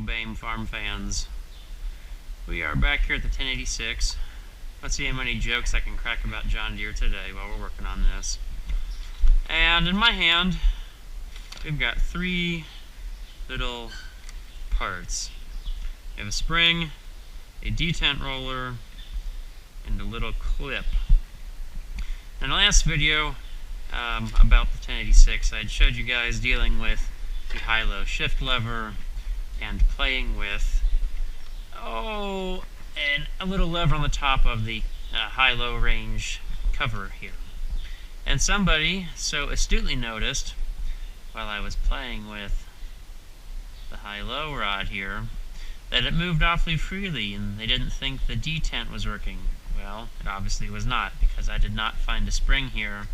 BAME farm fans. We are back here at the 1086. Let's see how many jokes I can crack about John Deere today while we're working on this. And in my hand, we've got three little parts. We have a spring, a detent roller, and a little clip. In the last video about the 1086, I had showed you guys dealing with the high-low shift lever and playing with and a little lever on the top of the high-low range cover here. And somebody so astutely noticed while I was playing with the high-low rod here that it moved awfully freely and they didn't think the detent was working. Well, it obviously was not, because I did not find a spring here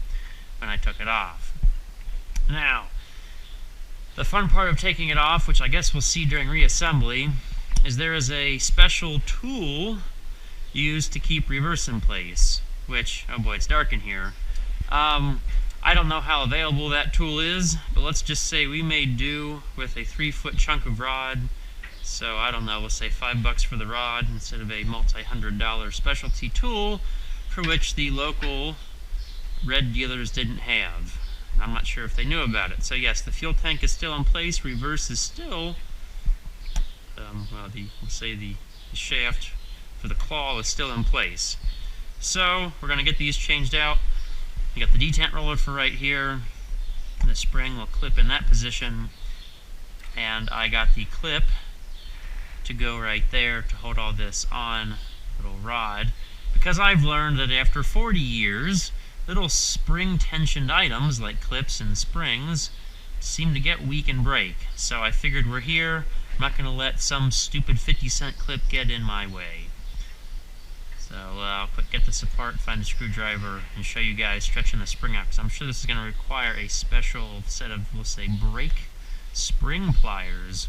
when I took it off. Now, the fun part of taking it off, which I guess we'll see during reassembly, is there is a special tool used to keep reverse in place, which, oh boy, it's dark in here. I don't know how available that tool is, but let's just say we made do with a 3-foot chunk of rod. So I don't know, we'll say $5 for the rod instead of a multi-$100 specialty tool for which the local red dealers didn't have. And I'm not sure if they knew about it. So yes, the fuel tank is still in place, reverse is still, we'll say the shaft for the claw is still in place. So we're going to get these changed out. You got the detent roller for right here, and the spring will clip in that position, and I got the clip to go right there to hold all this on, little rod, because I've learned that after 40 years, little spring tensioned items like clips and springs seem to get weak and break. So I figured we're here, I'm not going to let some stupid 50-cent clip get in my way. So I'll get this apart, find a screwdriver, and show you guys stretching the spring out, because I'm sure this is going to require a special set of, we'll say, brake spring pliers.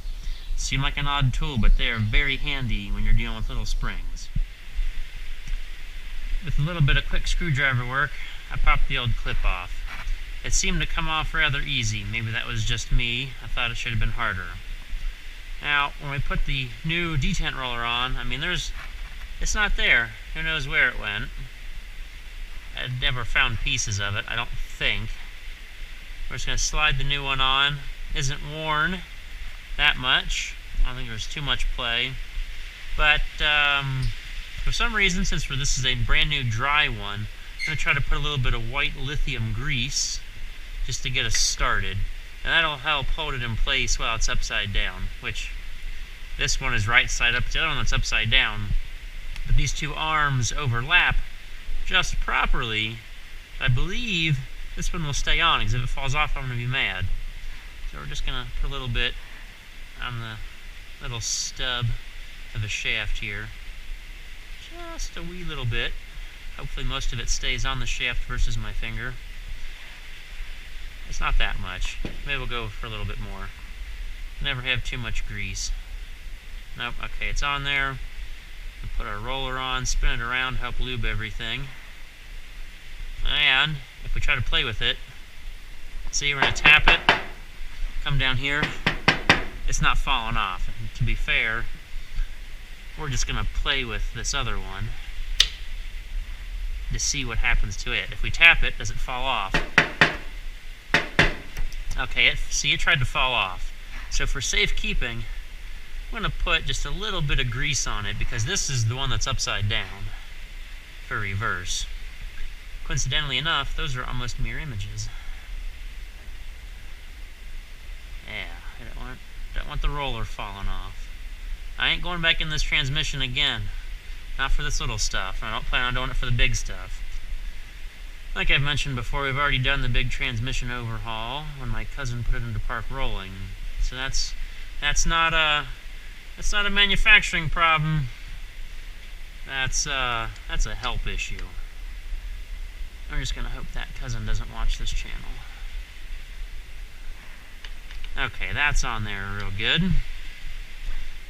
Seem like an odd tool, but they are very handy when you're dealing with little springs. With a little bit of quick screwdriver work, I popped the old clip off. It seemed to come off rather easy. Maybe that was just me. I thought it should have been harder. Now, when we put the new detent roller on, I mean, it's not there. Who knows where it went? I'd never found pieces of it, I don't think. We're just going to slide the new one on. Isn't worn that much. I don't think there's too much play. But for some reason, since this is a brand new dry one, I'm going to try to put a little bit of white lithium grease just to get us started. And that'll help hold it in place while it's upside down, which this one is right side up, the other one that's upside down. But these two arms overlap just properly. I believe this one will stay on, because if it falls off, I'm going to be mad. So we're just going to put a little bit on the little stub of a shaft here. Just a wee little bit. Hopefully most of it stays on the shaft versus my finger. It's not that much. Maybe we'll go for a little bit more. Never have too much grease. Nope, okay, it's on there. We'll put our roller on, spin it around to help lube everything. And if we try to play with it, see, we're going to tap it, come down here. It's not falling off. And to be fair, we're just going to play with this other one to see what happens to it. If we tap it, does it fall off? Okay, see, it tried to fall off. So for safekeeping, I'm going to put just a little bit of grease on it, because this is the one that's upside down for reverse. Coincidentally enough, those are almost mirror images. Yeah, I don't want the roller falling off. I ain't going back in this transmission again. Not for this little stuff. I don't plan on doing it for the big stuff. Like I've mentioned before, we've already done the big transmission overhaul when my cousin put it into park rolling. So that's not a manufacturing problem. That's a help issue. I'm just gonna hope that cousin doesn't watch this channel. Okay, that's on there real good.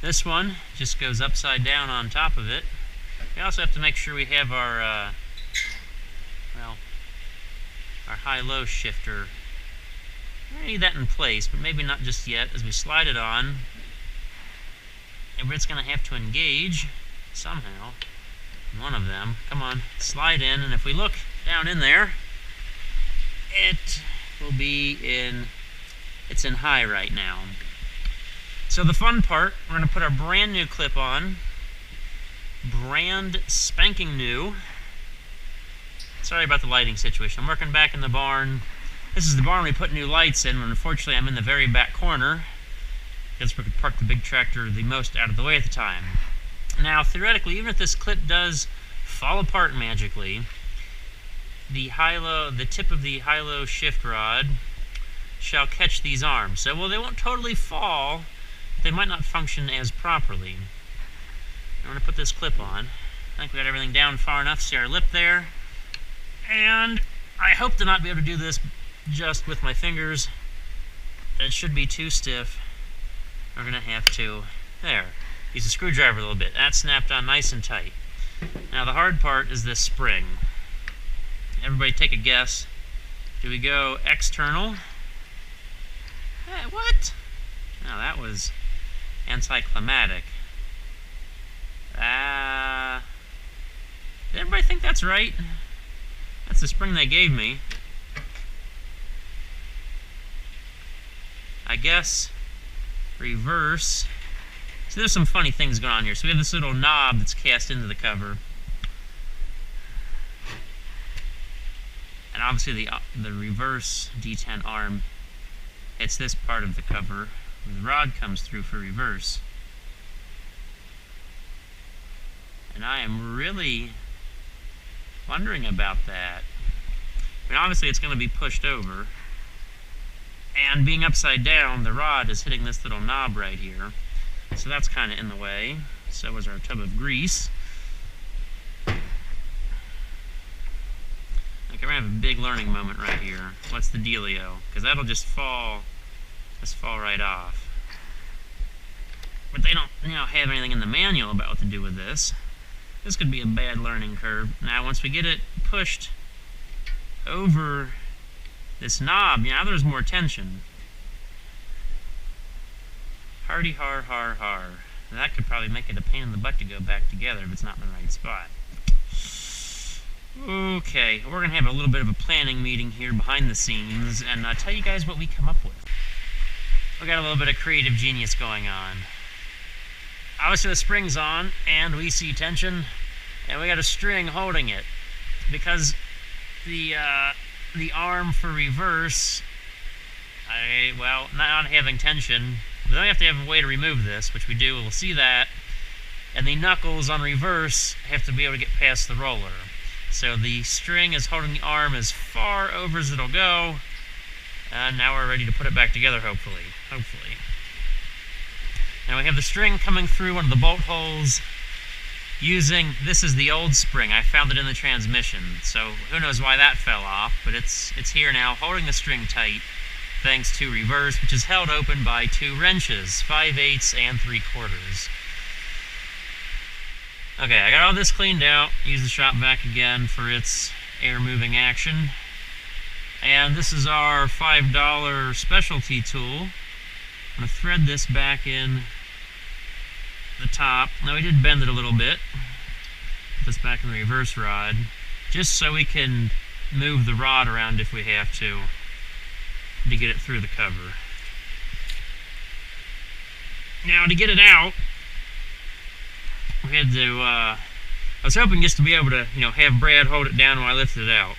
This one just goes upside down on top of it. We also have to make sure we have our high-low shifter. We need that in place, but maybe not just yet. As we slide it on, and it's going to have to engage somehow. One of them. Come on, slide in, and if we look down in there, it will be in, it's in high right now. So the fun part, we're going to put our brand new clip on, brand spanking new. Sorry about the lighting situation. I'm working back in the barn. This is the barn we put new lights in, and unfortunately I'm in the very back corner because we could park the big tractor the most out of the way at the time. Now, theoretically, even if this clip does fall apart magically, the tip of the high-low shift rod shall catch these arms. So, well, they won't totally fall, but they might not function as properly. I'm going to put this clip on. I think we got everything down far enough. See our lip there. And I hope to not be able to do this just with my fingers. It should be too stiff. We're going to have to, there, use a screwdriver a little bit. That's snapped on nice and tight. Now the hard part is this spring. Everybody take a guess. Do we go external? What? No, that was anticlimactic. Did everybody think that's right? That's the spring they gave me. I guess reverse. So there's some funny things going on here. So we have this little knob that's cast into the cover. And obviously the reverse D10 arm hits this part of the cover. The rod comes through for reverse. And I am really wondering about that. I mean, obviously it's going to be pushed over. And being upside down, the rod is hitting this little knob right here. So that's kind of in the way. So is our tub of grease. Okay, we're going to have a big learning moment right here. What's the dealio? Because that'll just fall right off. But they don't, have anything in the manual about what to do with this. This could be a bad learning curve. Now, once we get it pushed over this knob, now there's more tension. Hardy har har har. That could probably make it a pain in the butt to go back together if it's not in the right spot. Okay, we're going to have a little bit of a planning meeting here behind the scenes and tell you guys what we come up with. We got a little bit of creative genius going on. Obviously the spring's on and we see tension and we got a string holding it because the arm for reverse, not having tension, we don't have to have a way to remove this, which we do, we'll see that, and the knuckles on reverse have to be able to get past the roller. So the string is holding the arm as far over as it'll go, and now we're ready to put it back together, hopefully. Now we have the string coming through one of the bolt holes using, this is the old spring, I found it in the transmission, so who knows why that fell off, but it's here now, holding the string tight, thanks to reverse, which is held open by 2 wrenches, 5/8 and 3/4. Okay, I got all this cleaned out, use the shop vac again for its air moving action, and this is our $5 specialty tool. I'm going to thread this back in the top. Now we did bend it a little bit. Put this back in the reverse rod, just so we can move the rod around if we have to get it through the cover. Now to get it out, we had to, I was hoping just to be able to, have Brad hold it down while I lifted it out.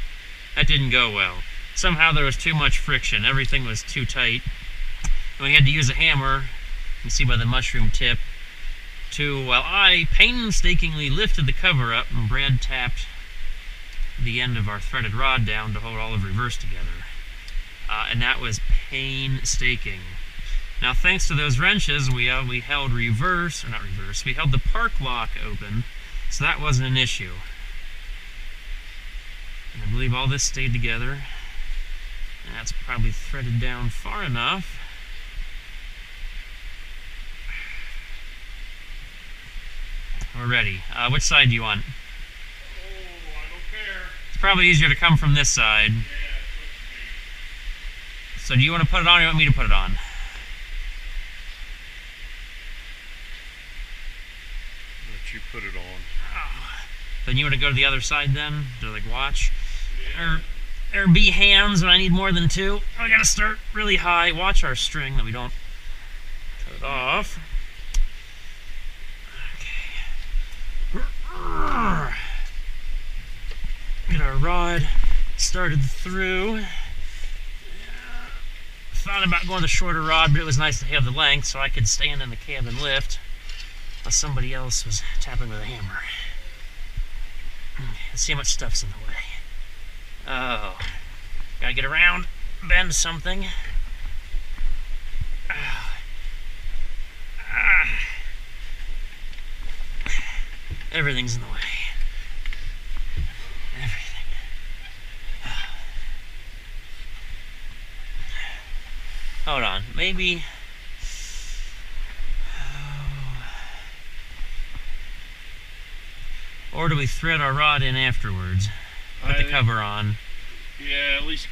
That didn't go well. Somehow there was too much friction. Everything was too tight. And we had to use a hammer, you can see by the mushroom tip, while I painstakingly lifted the cover up and Brad tapped the end of our threaded rod down to hold all of reverse together. And that was painstaking. Now, thanks to those wrenches, we held we held the park lock open, so that wasn't an issue. And I believe all this stayed together. And that's probably threaded down far enough. We're ready. Which side do you want? I don't care. It's probably easier to come from this side. Yeah, So do you want to put it on or you want me to put it on? let you put it on. Oh. Then you want to go to the other side then? To like watch? Yeah. Or be hands when I need more than two. I gotta start really high. Watch our string that we don't cut it off. Okay. Get our rod started through. Thought about going the shorter rod, but it was nice to have the length so I could stand in the cab and lift while somebody else was tapping with a hammer. Let's see how much stuff's in the way. Oh, gotta get around, bend something. Everything's in the way. Everything. Hold on, maybe. Or do we thread our rod in afterwards? Put the cover on. Yeah, at least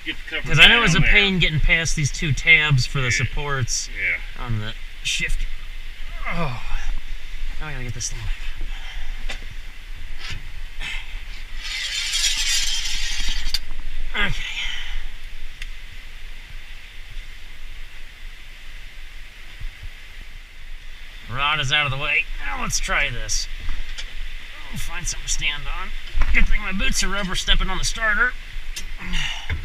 get the cover. Because I know it was a pain getting past these two tabs for the supports on the shift. Oh, now I gotta get this thing back up. Okay. Rod is out of the way. Now let's try this. I'll find something to stand on. Good thing my boots are rubber stepping on the starter. Okay.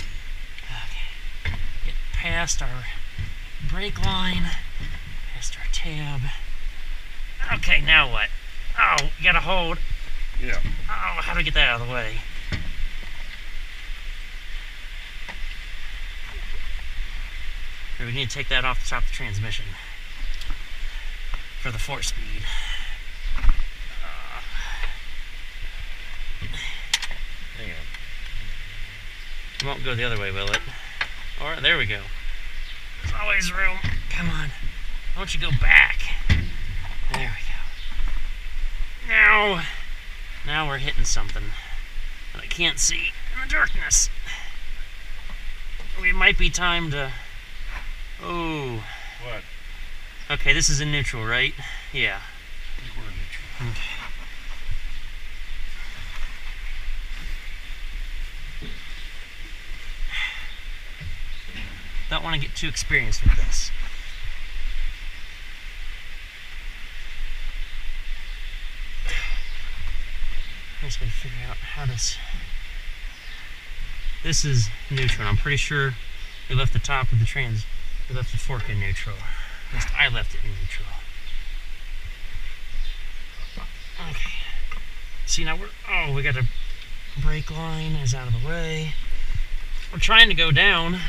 Get past our brake line, past our tab. Okay, now what? Oh, you gotta hold. Yeah. Oh, how do I get that out of the way? Okay, we need to take that off the top of the transmission for the 4-speed. Hang on. It won't go the other way, will it? Or, there we go. There's always room. Come on. Why don't you go back? There we go. Now we're hitting something that I can't see in the darkness. It might be time to... Oh. What? Okay, this is in neutral, right? Yeah. I think we're in neutral. Okay. Don't want to get too experienced with this. I'm just going to figure out how to... This is neutral. I'm pretty sure we left the top of the we left the fork in neutral. At least I left it in neutral. Okay. See, now we got a brake line is out of the way. We're trying to go down.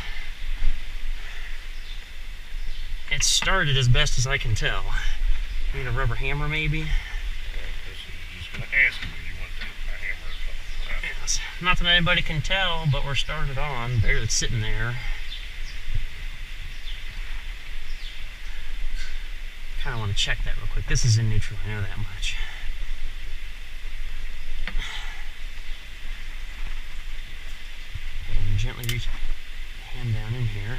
It started as best as I can tell. Need a rubber hammer, maybe? Yeah, just going to ask you if you want to take my hammer or something like that. Yes. Not that anybody can tell, but we're started on. There, it's sitting there. Kind of want to check that real quick. This is in neutral, I know that much. And gently reach the hand down in here.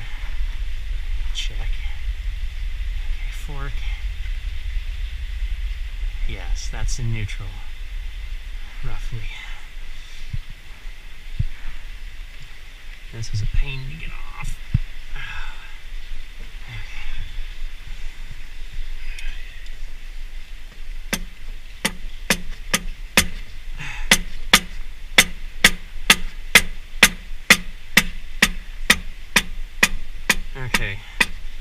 Check. Okay, fork. Yes, that's in neutral. Roughly. This is a pain to get off. Okay,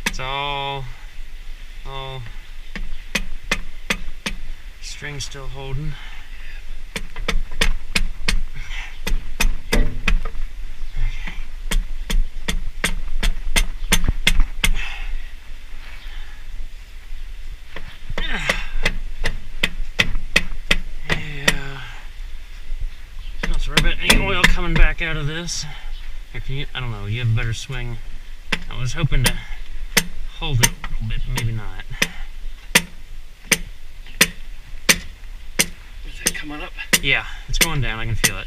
it's all string still holding. Not worry about any oil coming back out of this. Here, can you? I don't know. You have a better swing. I was hoping to hold it a little bit, but maybe not. Is it coming up? Yeah, it's going down. I can feel it.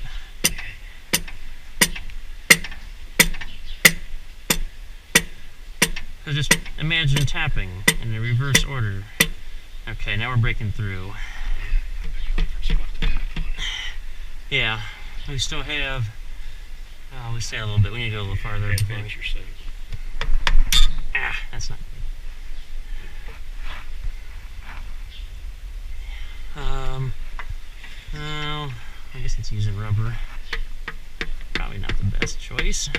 So just imagine tapping in the reverse order. Okay, now we're breaking through. Yeah, we still have. Oh, we stay a little bit. We need to go a little farther. Can't pinch yourself. Ah, that's not good. Well, I guess it's using rubber. Probably not the best choice.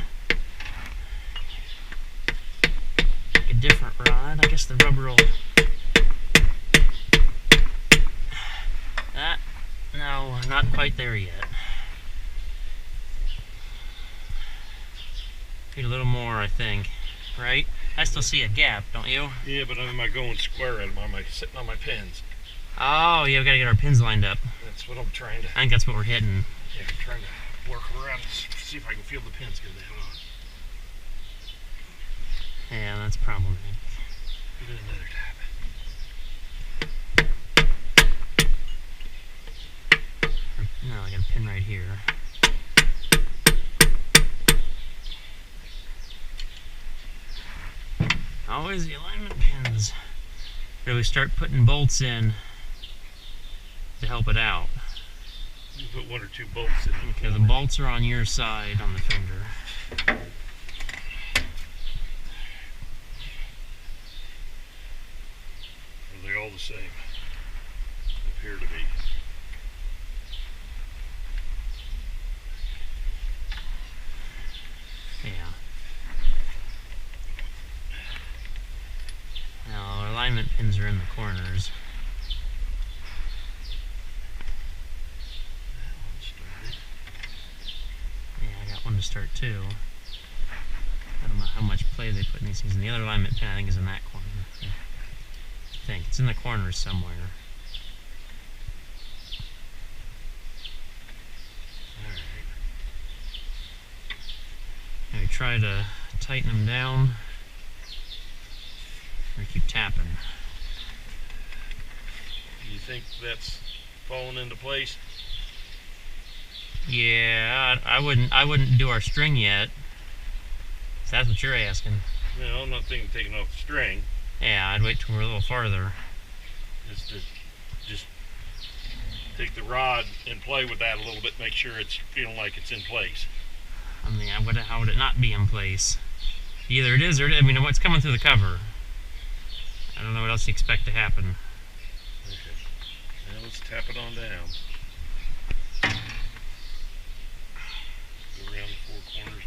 A different rod. I guess the rubber will. That. No, not quite there yet. Need a little more, I think. Right? I still see a gap, don't you? Yeah, but am I going square at them? Am I sitting on my pins? Oh, yeah, we gotta get our pins lined up. That's what I'm trying to. I think that's what we're hitting. Yeah, I'm trying to work around and see if I can feel the pins because they have on. Yeah, that's problematic. Give it another tap. No, I got a pin right here. Always the alignment pins. Or we start putting bolts in to help it out. You put 1 or 2 bolts in. Okay, the bolts are on your side on the fender. Are they all the same? Appear to be. Yeah. Now, our alignment pins are in the corners. That one started. Yeah, I got one to start too. I don't know how much play they put in these things. And the other alignment pin, I think, is in that corner. I think. It's in the corners somewhere. Alright. And we try to tighten them down. Or keep tapping. Do you think that's falling into place? Yeah, I wouldn't do our string yet. If that's what you're asking. No, I'm not thinking of taking off the string. Yeah, I'd wait till we're a little farther. Is to just take the rod and play with that a little bit, make sure it's feeling like it's in place. I mean, how would it not be in place? Either it is or it is. I mean, what's coming through the cover? I don't know what else you expect to happen. Okay. Now let's tap it on down. Go around the 4 corners.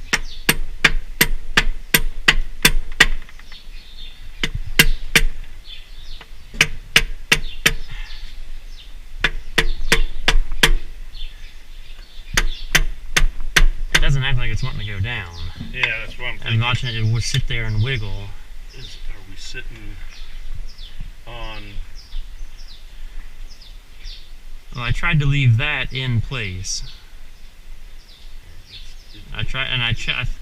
It doesn't act like it's wanting to go down. Yeah, that's what I'm thinking. I'm watching it would sit there and wiggle. Are we sitting on? Well, I tried to leave that in place. I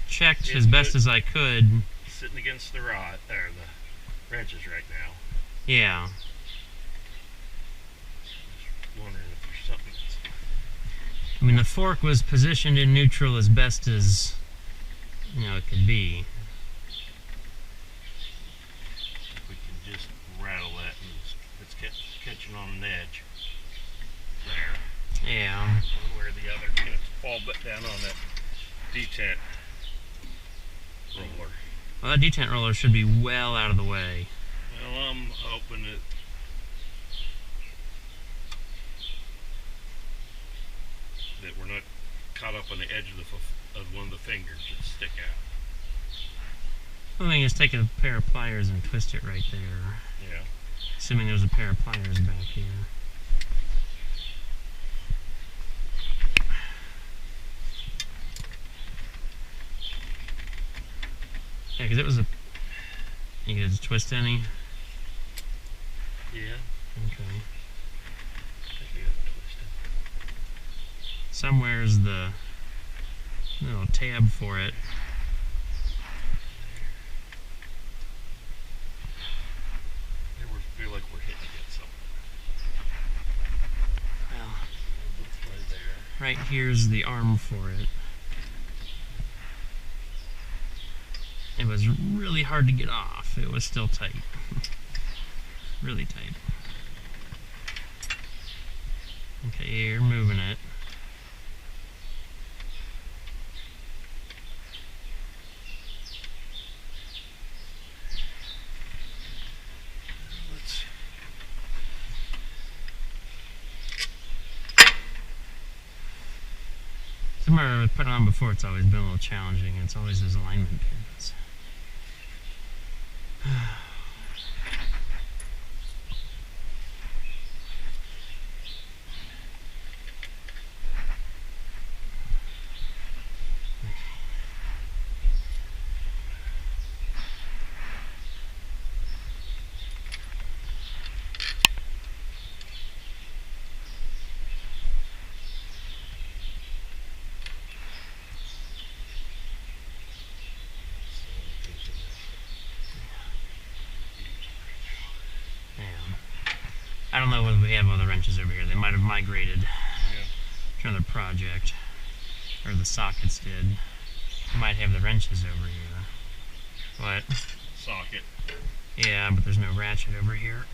checked as best as I could. Sitting against the rod, or the wrenches right now. Yeah. Just wondering if there's something that's. I mean, the fork was positioned in neutral as best as, it could be. If we can just rattle that and it's catching on an edge. There. Yeah. One way or the other. Gonna fall down on that detent roller. Well, that detent roller should be well out of the way. Well, I'm hoping that we're not caught up on the edge of one of the fingers that stick out. The thing is, take a pair of pliers and twist it right there. Yeah. Assuming there's a pair of pliers back here. Yeah, because it was a. You get to twist any? Yeah. Okay. I think we got it twisted. Somewhere's the little tab for it. There we feel like we're hitting against something. Well, Right there. right here's the arm for it. It was really hard to get off. It was still tight. Really tight. Okay, you're moving it. Somewhere I've put it on before, it's always been a little challenging. It's always those alignment pins. I don't know whether we have other wrenches over here. They might have migrated to another project, or the sockets did. We might have the wrenches over here. What? Socket. Yeah, but there's no ratchet over here.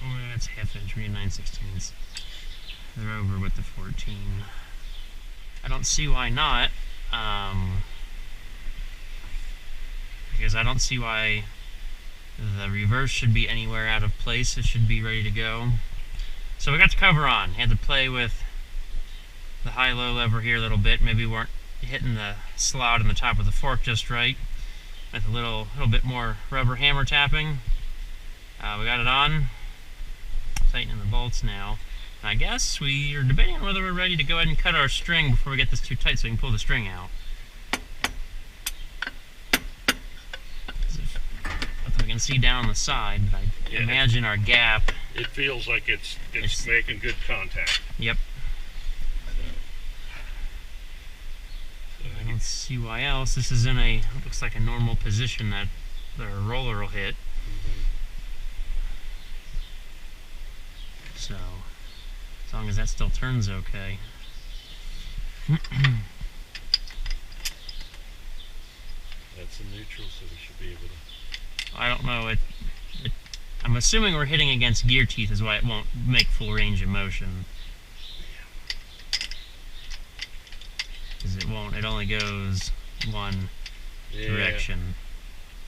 Oh, that's half inch, 9/16. They're over with the 14. I don't see why not. Because I don't see why the reverse should be anywhere out of place. It should be ready to go. So we got the cover on. Had to play with the high-low lever here a little bit. Maybe we weren't hitting the slot in the top of the fork just right. With a little bit more rubber hammer tapping. We got it on. Tightening the bolts now. And I guess we are debating on whether we're ready to go ahead and cut our string before we get this too tight so we can pull the string out. We can see down on the side, but I imagine our gap. It feels like it's making good contact. Yep. I don't see why else. This is in a, looks like a normal position that the roller will hit. So, as long as that still turns okay. That's a neutral, so we should be able to. I don't know. I'm assuming we're hitting against gear teeth is why it won't make full range of motion. Because it won't. It only goes one direction.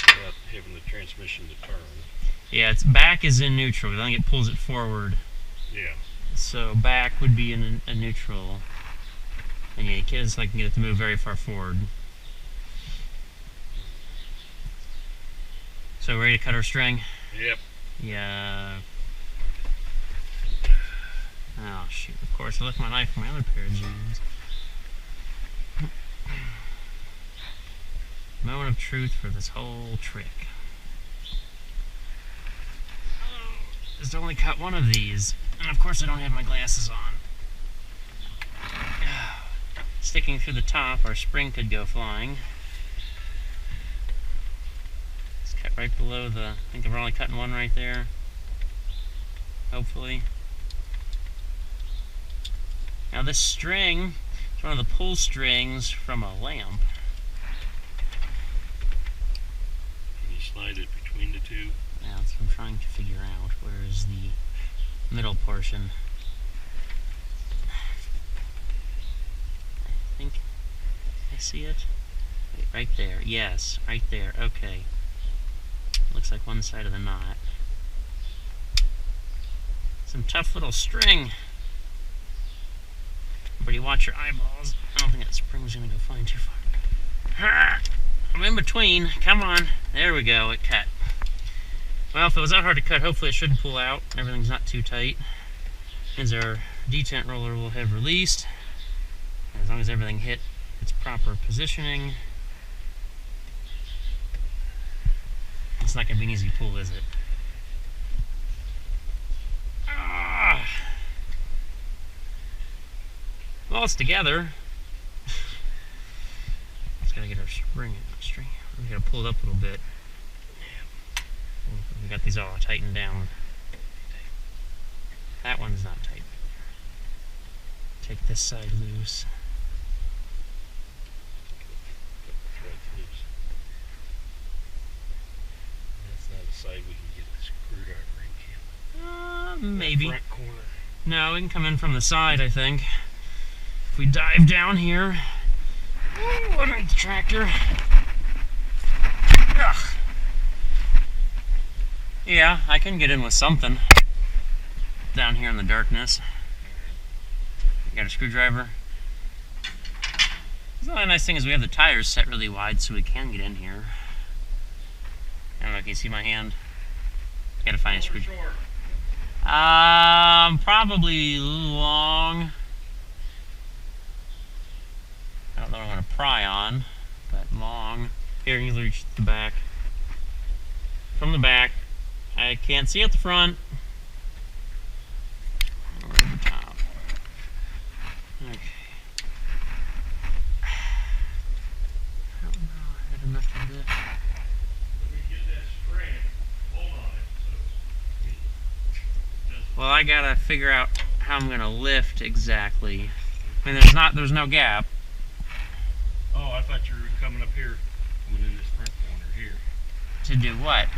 Without having the transmission to turn. Yeah, its back is in neutral. I think it pulls it forward. Yeah. So back would be in a neutral. And yeah, you can't get it to move very far forward. So ready to cut our string? Yep. Yeah. Oh shoot, of course I left my knife in my other pair of jeans. Moment of truth for this whole trick. Just only cut one of these, and of course I don't have my glasses on. Sticking through the top, our spring could go flying. Cut right below the, I think we're only cutting one right there, hopefully. Now this string is one of the pull strings from a lamp. Can you slide it between the two? Now that's what I'm trying to figure out. Where is the middle portion? I think I see it. Wait, right there. Yes, right there. Okay. Looks like one side of the knot. Some tough little string. Everybody watch your eyeballs. I don't think that spring's going to go flying too far. I'm in between. Come on. There we go. It cut. Well, if it was that hard to cut, hopefully it should pull out. Everything's not too tight. As our detent roller will have released. As long as everything hit its proper positioning. It's not going to be an easy pull, is it? Ah! Well, it's together. Just got to get our string. We got to pull it up a little bit. We got these all tightened down. That one's not tight. Take this side loose. Side we can get a screwdriver in, can we? Maybe. Front corner. No, we can come in from the side, I think. If we dive down here. Ooh, underneath the tractor. Ugh. Yeah, I can get in with something. Down here in the darkness. You got a screwdriver? The only nice thing is we have the tires set really wide so we can get in here. I don't know, can you see my hand? Gotta find a screw. Probably long. I don't know what I'm gonna pry on, but long. Here, you can reach the back. From the back. I can't see at the front. Over the top. Okay. I don't know, I got enough to lift. Let me get that string. Hold on it. So Well, I gotta figure out how I'm gonna lift exactly. I mean, there's no gap. oh, I thought you were coming up here, coming in this front corner here. To do what?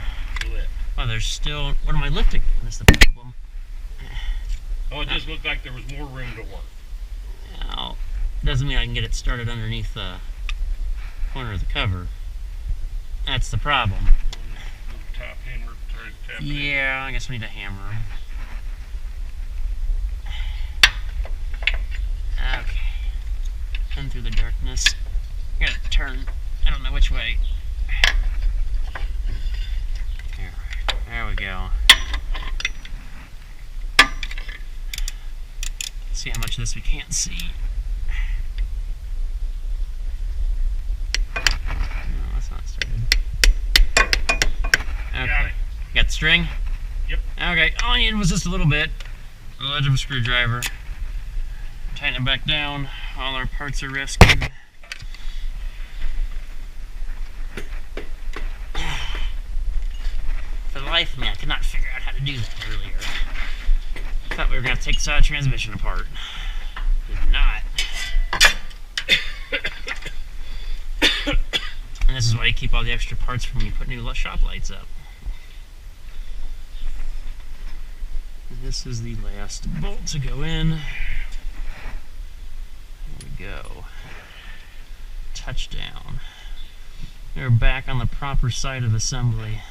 To lift. Oh, there's still. What am I lifting? That's the problem. Oh, it just looked like there was more room to work. Now, doesn't mean I can get it started underneath the corner of the cover. That's the problem. Little top hammer, try to tap it in. Yeah, I guess we need a hammer. Okay. Come through the darkness. I gotta turn. I don't know which way. There we go. See how much of this we can't see. No, that's not started. Okay. Got it. Got the string? Yep. Okay, all I needed was just a little bit. The edge of a screwdriver. Tighten it back down. All our parts are rescued. For the life of me, I could not figure out how to do that earlier. I thought we were going to take the side transmission apart. Did not. And this is why you keep all the extra parts from when you put new shop lights up. This is the last bolt to go in. There we go. Touchdown. We're back on the proper side of assembly.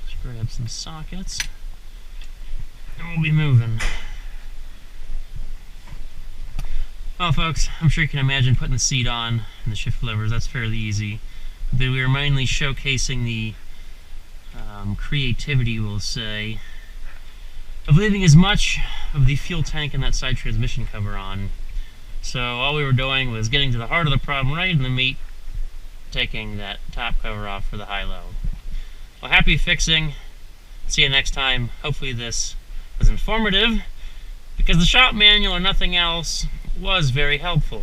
Let's grab some sockets. And we'll be moving. Well, folks, I'm sure you can imagine putting the seat on and the shift levers. That's fairly easy. But we are mainly showcasing the creativity, we'll say, of leaving as much of the fuel tank and that side transmission cover on. So all we were doing was getting to the heart of the problem right in the meat, taking that top cover off for the high-low. Well, happy fixing. See you next time. Hopefully this was informative, because the shop manual or nothing else was very helpful.